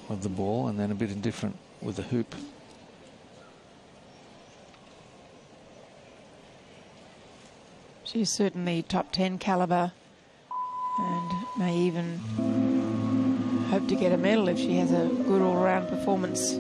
of the ball, and then a bit indifferent with the hoop. She's certainly top 10 caliber and may even hope to get a medal if she has a good all-round performance.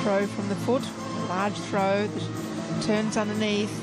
Throw from the foot, a large throw that turns underneath.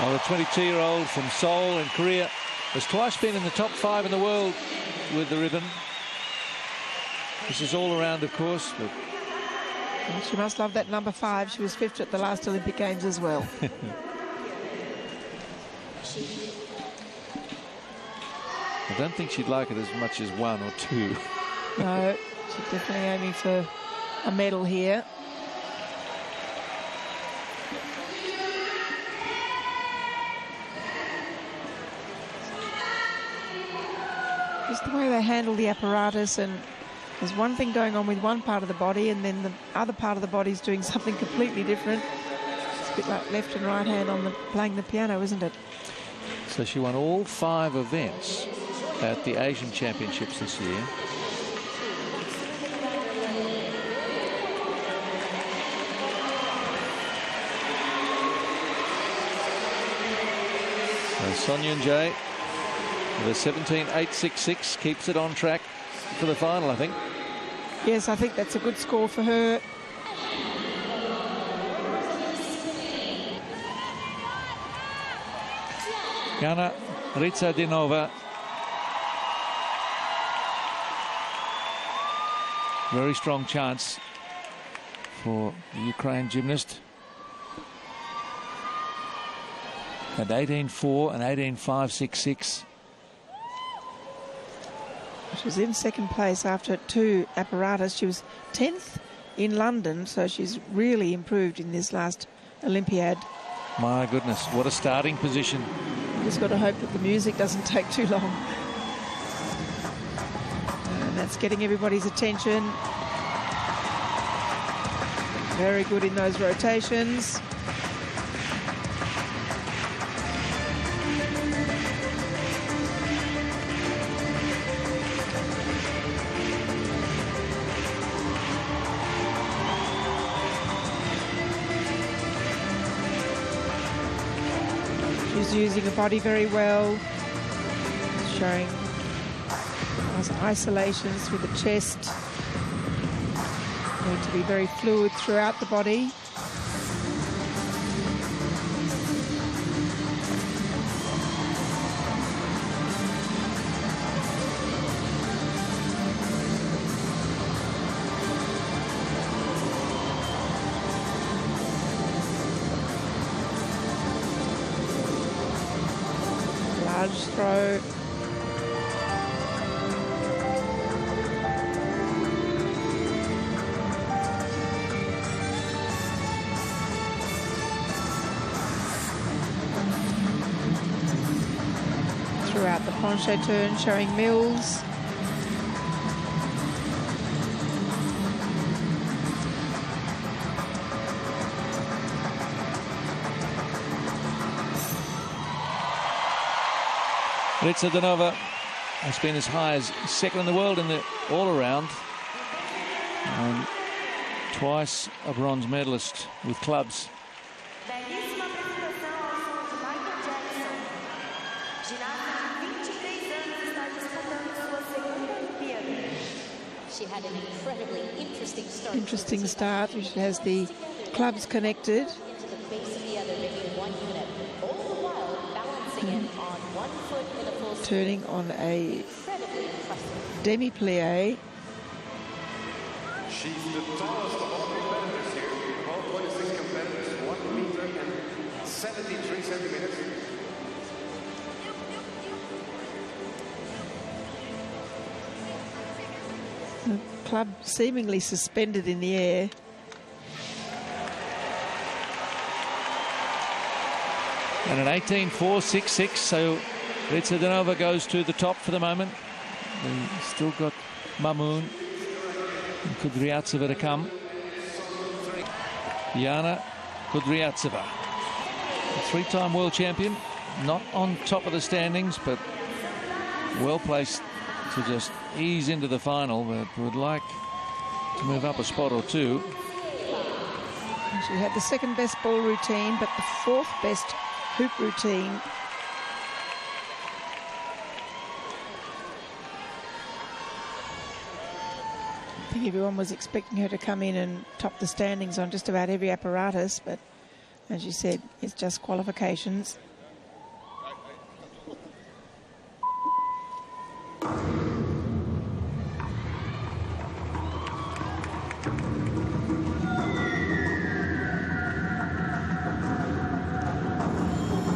Well, the 22-year-old from Seoul in Korea has twice been in the top 5 in the world with the ribbon. This is all around, of course, but well, she must love that number 5. She was 5th at the last Olympic Games as well. I don't think she'd like it as much as 1 or 2. No, she's definitely aiming for a medal here. Just the way they handle the apparatus, and there's one thing going on with one part of the body and then the other part of the body is doing something completely different. It's a bit like left and right hand on playing the piano, isn't it? So she won all 5 events at the Asian Championships this year. So Yeon-jae with a 17.866 keeps it on track for the final, I think. Yes, I think that's a good score for her. Ganna Rizatdinova. Very strong chance for the Ukraine gymnast. At 18.4 and 18.566. She was in second place after 2 apparatus. She was 10th in London, so she's really improved in this last Olympiad. My goodness, what a starting position. Just got to hope that the music doesn't take too long. And that's getting everybody's attention. Very good in those rotations. She's using her body very well, showing nice isolations with the chest. Need to be very fluid throughout the body. Large throw. Throughout the penché turn, showing mills. Rizatdinova has been as high as second in the world in the all-around, and twice a bronze medalist with clubs. She had an incredibly interesting start. She has the clubs connected. Into the base of the other, making one unit, all the while balancing it on one foot in a full swing. Turning on a Incredibly impressive. demi-plie. She's the tallest of all competitors here. All 26 competitors, 1 meter and 73 centimeters. The club seemingly suspended in the air. And an 18.466, so Rizatdinova goes to the top for the moment. They've still got Mamon and Kudryavtseva to come. Ganna Kudryavtseva, a three-time world champion, not on top of the standings, but well placed to just ease into the final, but would like to move up a spot or two. She had the second best ball routine, but the fourth best hoop routine. I think everyone was expecting her to come in and top the standings on just about every apparatus, but as you said, it's just qualifications.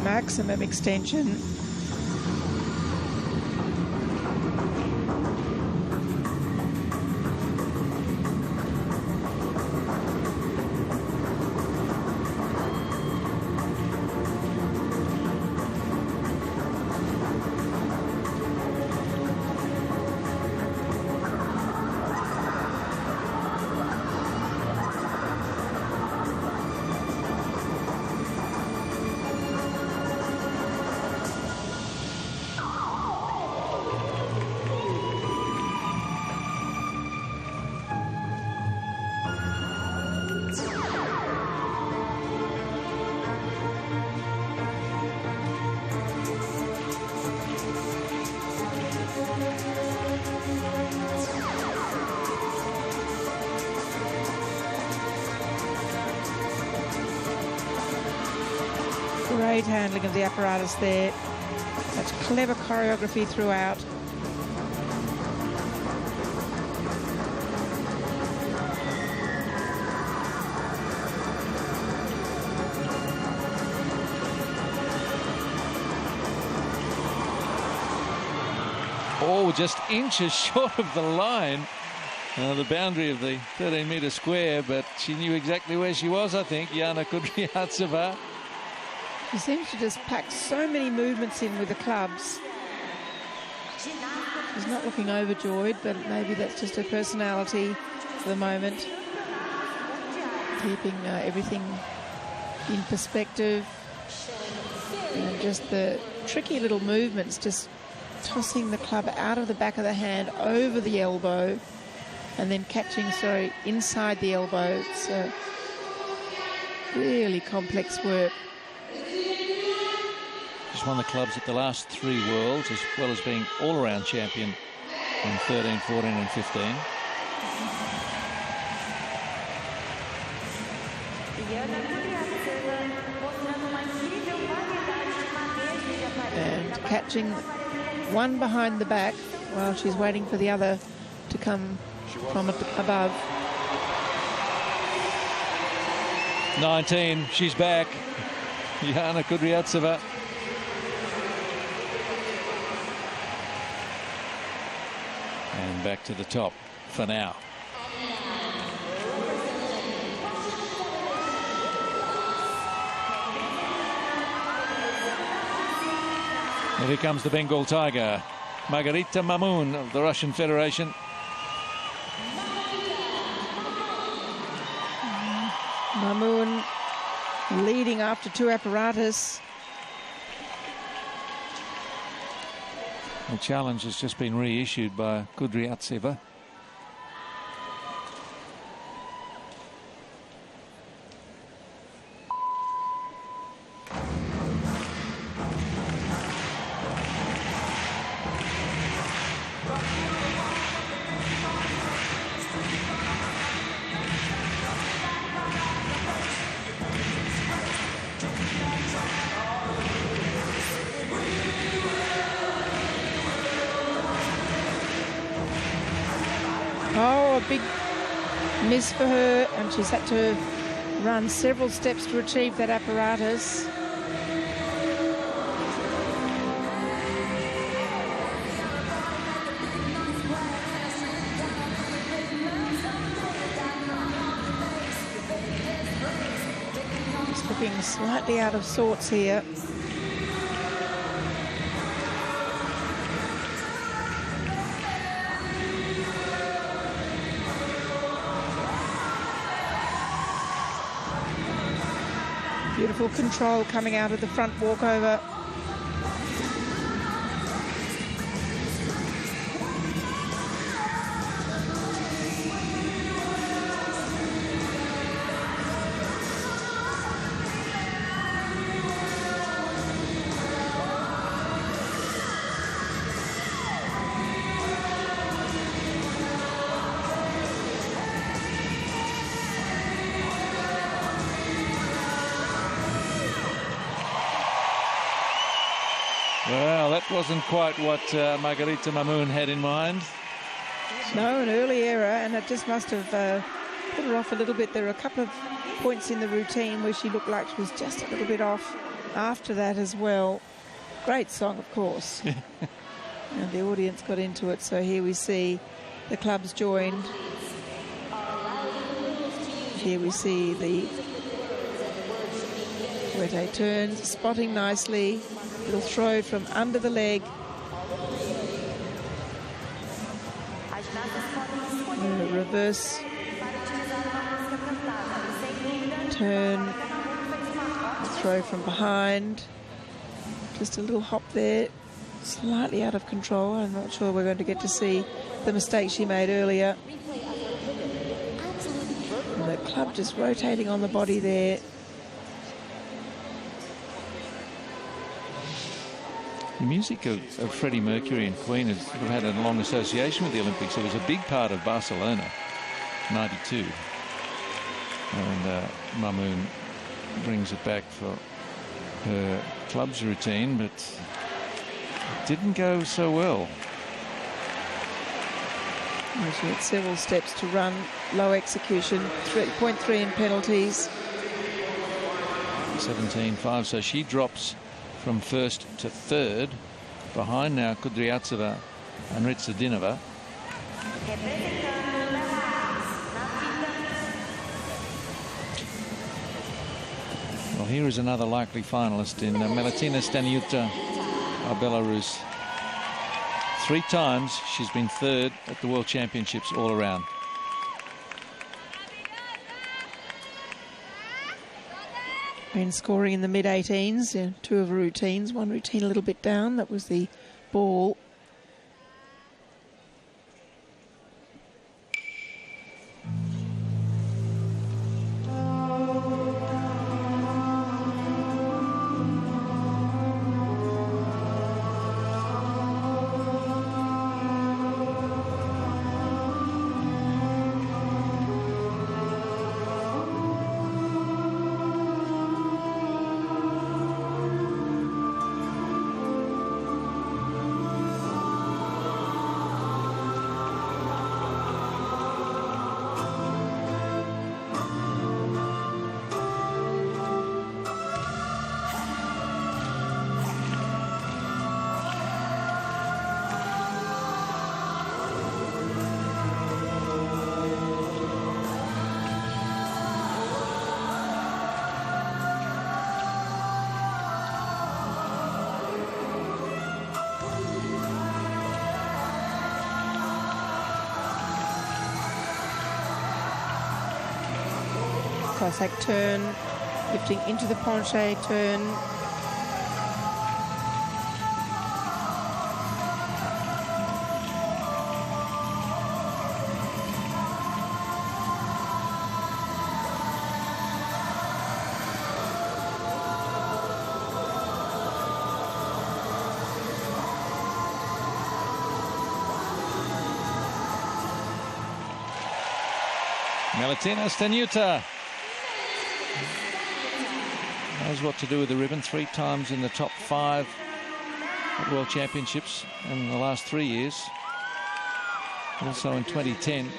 Maximum extension. Great handling of the apparatus there. That's clever choreography throughout. Oh, just inches short of the line, the boundary of the 13-metre square, but she knew exactly where she was, I think, Ganna Kudryavtseva. She seems to just pack so many movements in with the clubs. She's not looking overjoyed, but maybe that's just her personality for the moment. Keeping everything in perspective. And just the tricky little movements, just tossing the club out of the back of the hand over the elbow and then catching, inside the elbow. It's really complex work. She's won the clubs at the last 3 Worlds, as well as being all-around champion in 13, 14 and 15. And catching one behind the back while she's waiting for the other to come from above. 19, she's back. Ganna Kudryavtseva. And back to the top for now. And here comes the Bengal Tiger, Margarita Mamon of the Russian Federation. Mamon leading after 2 apparatus. The challenge has just been reissued by Kudryavtseva. Oh, a big miss for her, and she's had to run several steps to achieve that apparatus. Just looking slightly out of sorts here. Beautiful control coming out of the front walkover. Well, that wasn't quite what Margarita Mamon had in mind. No, an early error, and it just must have put her off a little bit. There were a couple of points in the routine where she looked like she was just a little bit off after that as well. Great song, of course. And the audience got into it, so here we see the clubs joined. Here we see the Wete turns, spotting nicely. Little throw from under the leg. Reverse turn, throw from behind. Just a little hop there, slightly out of control. I'm not sure we're going to get to see the mistake she made earlier. And the club just rotating on the body there. The music of Freddie Mercury and Queen has sort of had a long association with the Olympics. It was a big part of Barcelona, '92. And Mamon brings it back for her club's routine, but it didn't go so well. Well, she had several steps to run, low execution, 3.3 in penalties. 17.5, so she drops from first to third, behind now Kudryavtseva and Rizatdinova. Well, here is another likely finalist in Melitina Staniouta of Belarus. 3 times she's been third at the World Championships all around. Been scoring in the mid-18s, 2 of her routines. One routine a little bit down, that was the ball. Cossack turn, lifting into the penché turn. Melitina Staniouta knows what to do with the ribbon. 3 times in the top 5 at World Championships in the last 3 years. Also in 2010.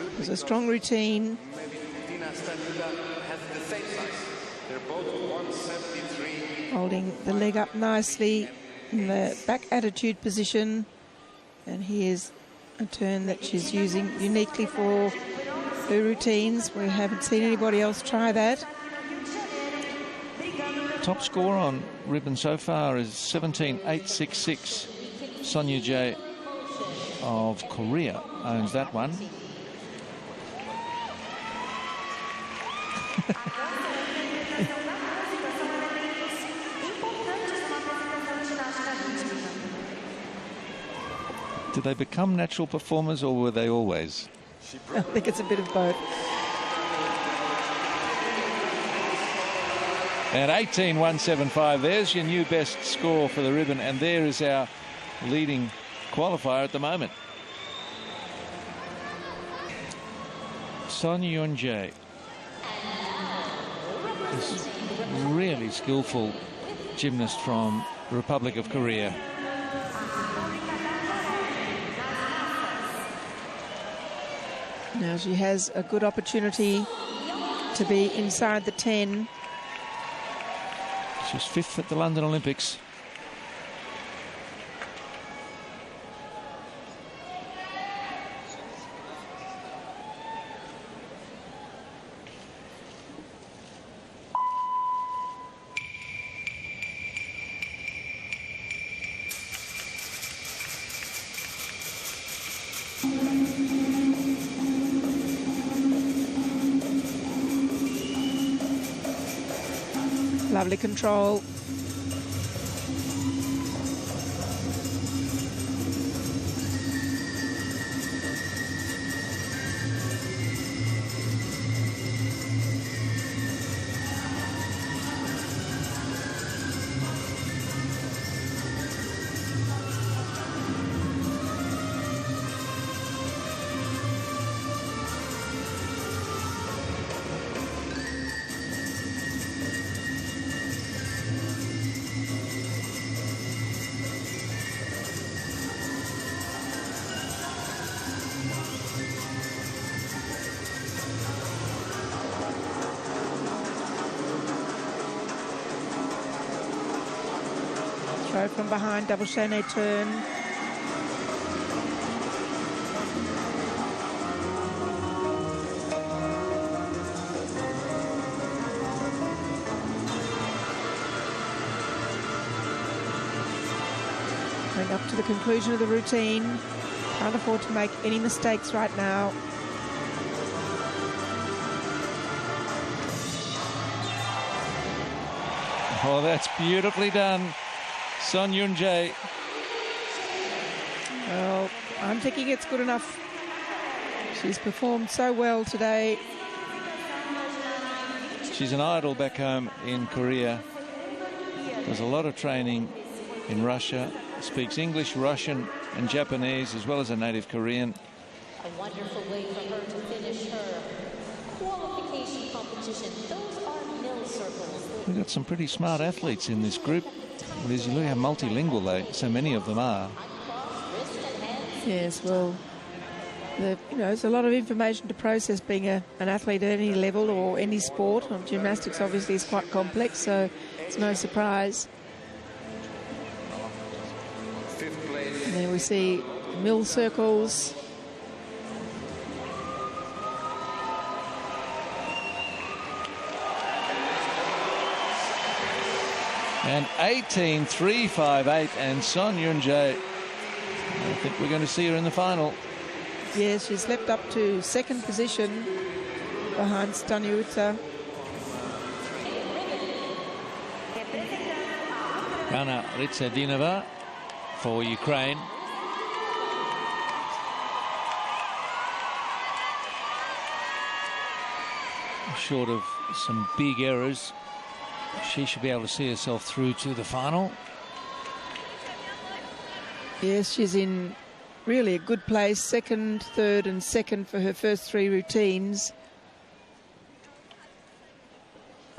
It was a strong routine. Melitina Staniouta has the same size. They're both 173. Holding the leg up nicely in the back attitude position. And here's a turn that she's using uniquely for her routines. We haven't seen anybody else try that. Top score on ribbon so far is 17.866. Son Yeon-jae of Korea owns that one. Did they become natural performers, or were they always? I think it's a bit of both. At 18.175, there's your new best score for the ribbon, and there is our leading qualifier at the moment. Son Yeon-jae. This really skillful gymnast from the Republic of Korea. Now she has a good opportunity to be inside the 10. She's 5th at the London Olympics. Lovely control. Throw from behind, double chaîné turn. Going up to the conclusion of the routine. Can't afford to make any mistakes right now. Oh, that's beautifully done. Son Yeon-jae. Well, I'm thinking it's good enough. She's performed so well today. She's an idol back home in Korea. Does a lot of training in Russia. Speaks English, Russian and Japanese, as well as a native Korean. A wonderful way for her to finish her qualification competition. Those are mill circles. We've got some pretty smart athletes in this group. Liz, you look how multilingual so many of them are. Yes, well, there's a lot of information to process being an athlete at any level or any sport. Gymnastics obviously is quite complex, so it's no surprise. And then we see mill circles. And 18.358, and Son Yeon-jae, I think we're going to see her in the final. Yes, she's leapt up to 2nd position behind Staniouta. Ganna Rizatdinova for Ukraine. Short of some big errors, she should be able to see herself through to the final. Yes, she's in really a good place, second, third and second for her first 3 routines.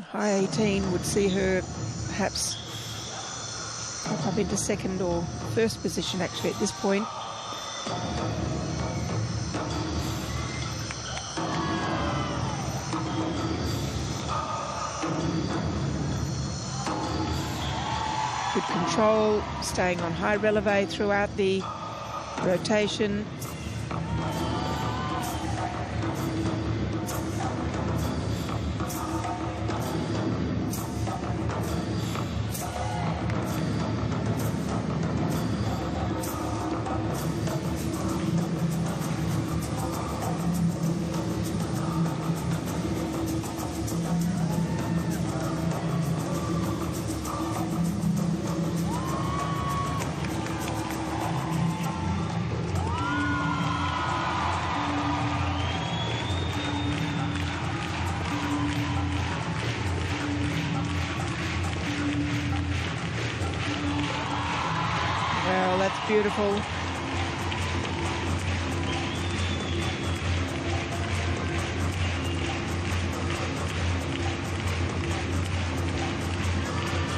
High 18 would see her perhaps up into second or first position actually at this point. Good control, staying on high releve throughout the rotation. Beautiful.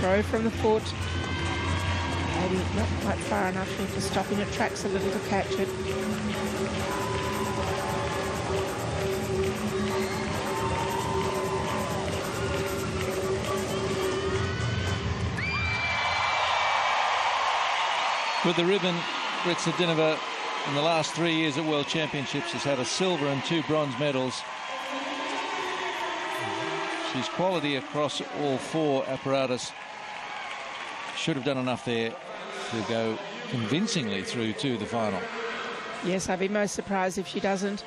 Throw from the foot. Maybe not quite far enough for stopping it. Tracks a little to catch it. With the ribbon, Rizatdinova in the last 3 years at World Championships has had a silver and 2 bronze medals. She's quality across all 4 apparatus. Should have done enough there to go convincingly through to the final. Yes, I'd be most surprised if she doesn't.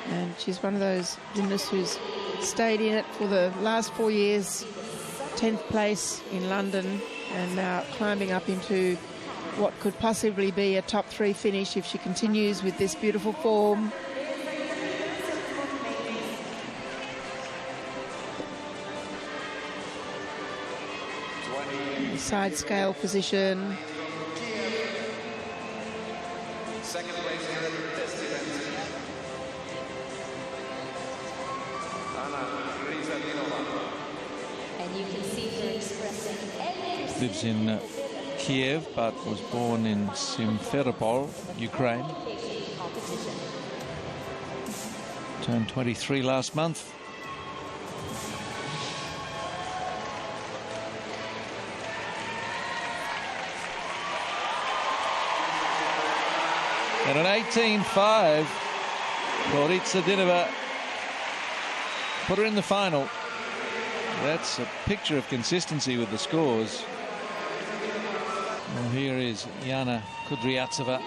And she's one of those gymnasts who's stayed in it for the last 4 years. 10th place in London and now climbing up into what could possibly be a top 3 finish if she continues with this beautiful form. Side scale position. Second place in the test event. Ganna Rizatdinova. And you can see her expressing every Lives in Kiev, but was born in Simferopol, Ukraine. Turned 23 last month. And an 18.5 for Rizatdinova. Put her in the final. That's a picture of consistency with the scores. Well, here is Yana Kudryavtseva.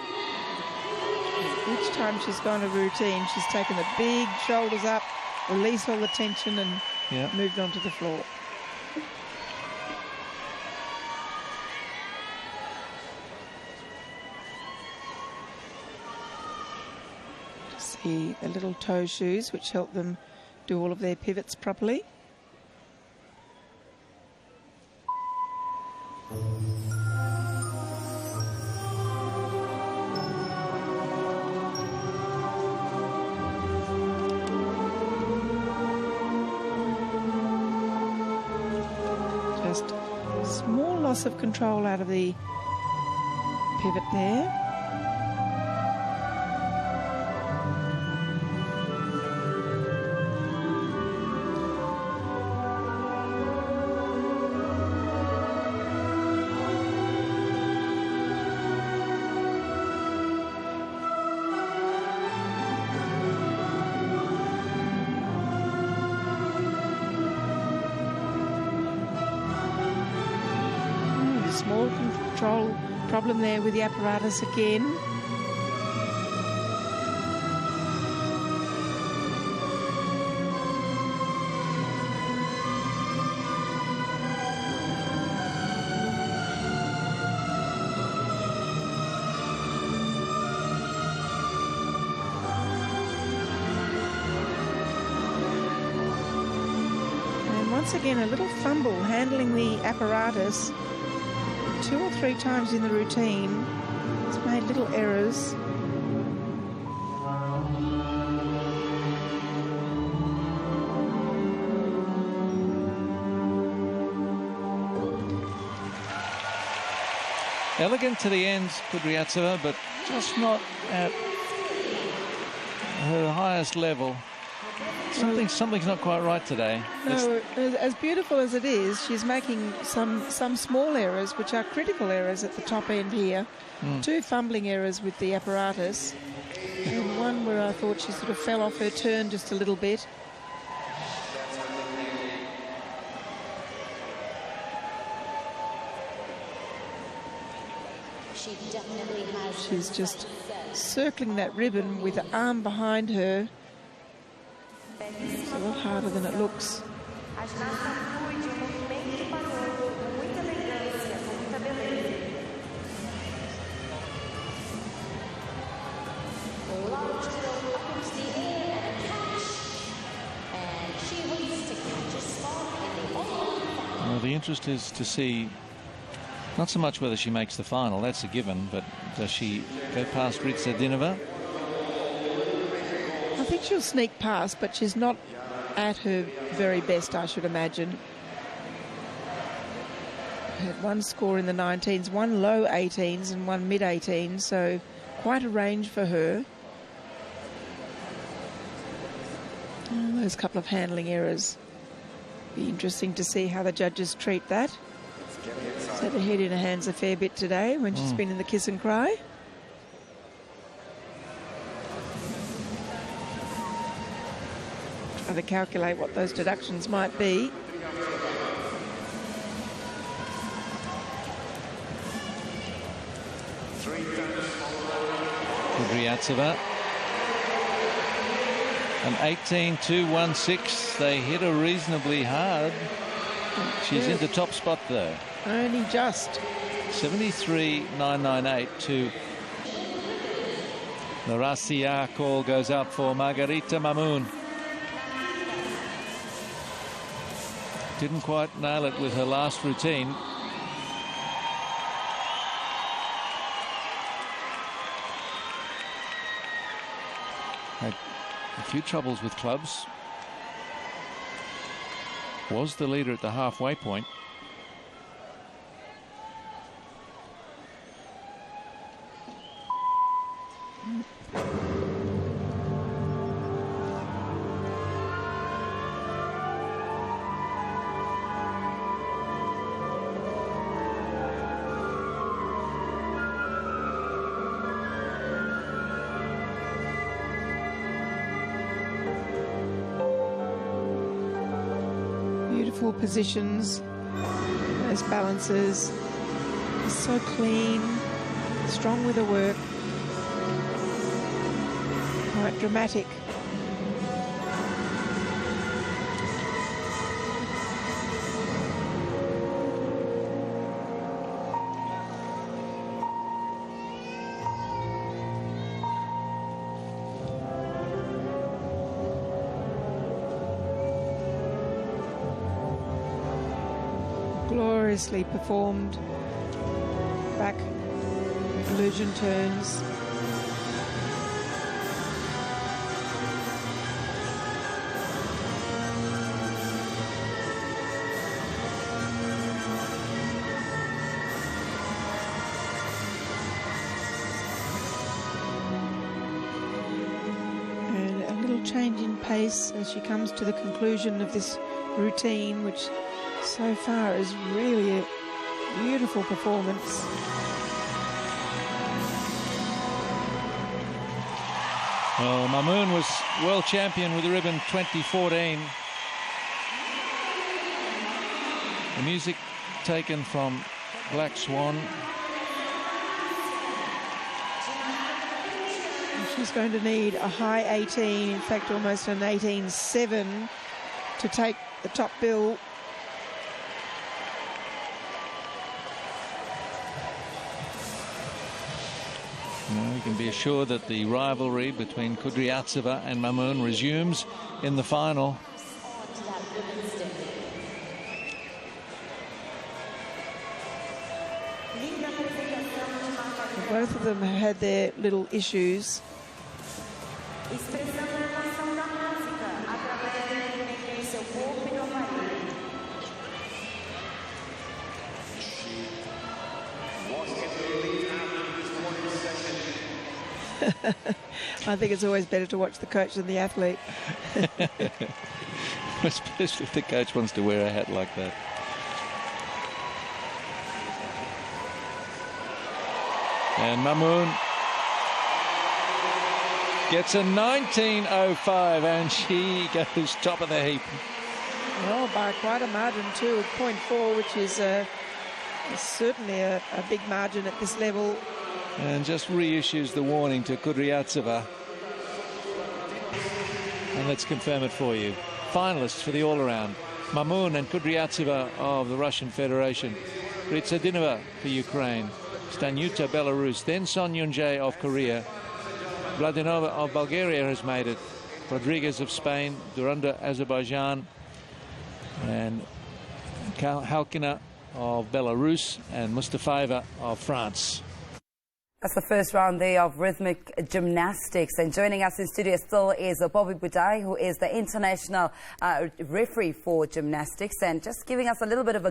Each time she's gone a routine, she's taken the big shoulders up, released all the tension and moved onto the floor. See the little toe shoes which help them do all of their pivots properly. Just small loss of control out of the pivot there. Small control problem there with the apparatus again. And once again, a little fumble handling the apparatus. 2 or 3 times in the routine. It's made little errors. Elegant to the end, Kudryavtseva, but just not at her highest level. Something's not quite right today. No, as beautiful as it is, she's making some small errors, which are critical errors at the top end here. 2 fumbling errors with the apparatus, and one where I thought she sort of fell off her turn just a little bit. She definitely has. She's just circling that ribbon with the arm behind her. It's a lot harder than it looks. Well, the interest is to see not so much whether she makes the final, that's a given, but does she go past Rizatdinova? I think she'll sneak past, but she's not at her very best, I should imagine. Had one score in the 19s, one low 18s and one mid 18s, so quite a range for her. Oh, those couple of handling errors. Be interesting to see how the judges treat that. She's had her head in her hands a fair bit today when she's been in the kiss and cry. Try to calculate what those deductions might be. Kudryavtseva. An 18-2-1-6. They hit her reasonably hard. She's in the top spot though. Only just. 73.998 to the Russia call goes out for Margarita Mamon. Didn't quite nail it with her last routine. Had a few troubles with clubs. Was the leader at the halfway point. Beautiful positions, those balances, so clean, strong with the work, quite dramatic. Gloriously performed. Back illusion turns. And a little change in pace as she comes to the conclusion of this routine, which so far is really a beautiful performance. Well, Mamon was world champion with the ribbon 2014. The music taken from Black Swan. She's going to need a high 18, in fact almost an 18.7 to take the top bill. You can be assured that the rivalry between Kudryavtseva and Mamon resumes in the final. Both of them had their little issues. I think it's always better to watch the coach than the athlete. Especially if the coach wants to wear a hat like that. And Mamon gets a 19.05 and she goes top of the heap. Well, by quite a margin too, of 0.4, which is certainly a big margin at this level. And just reissues the warning to Kudryavtseva. And let's confirm it for you. Finalists for the all-around: Mamon and Kudryavtseva of the Russian Federation, Rizatdinova for Ukraine, Staniouta, Belarus, then Yeon-jae of Korea, Vladinova of Bulgaria has made it, Rodriguez of Spain, Duranda, Azerbaijan, and Halkina of Belarus, and Mustafaeva of France. That's the first round there of Rhythmic Gymnastics. And joining us in studio still is Bobby Budai, who is the international referee for gymnastics, and just giving us a little bit of a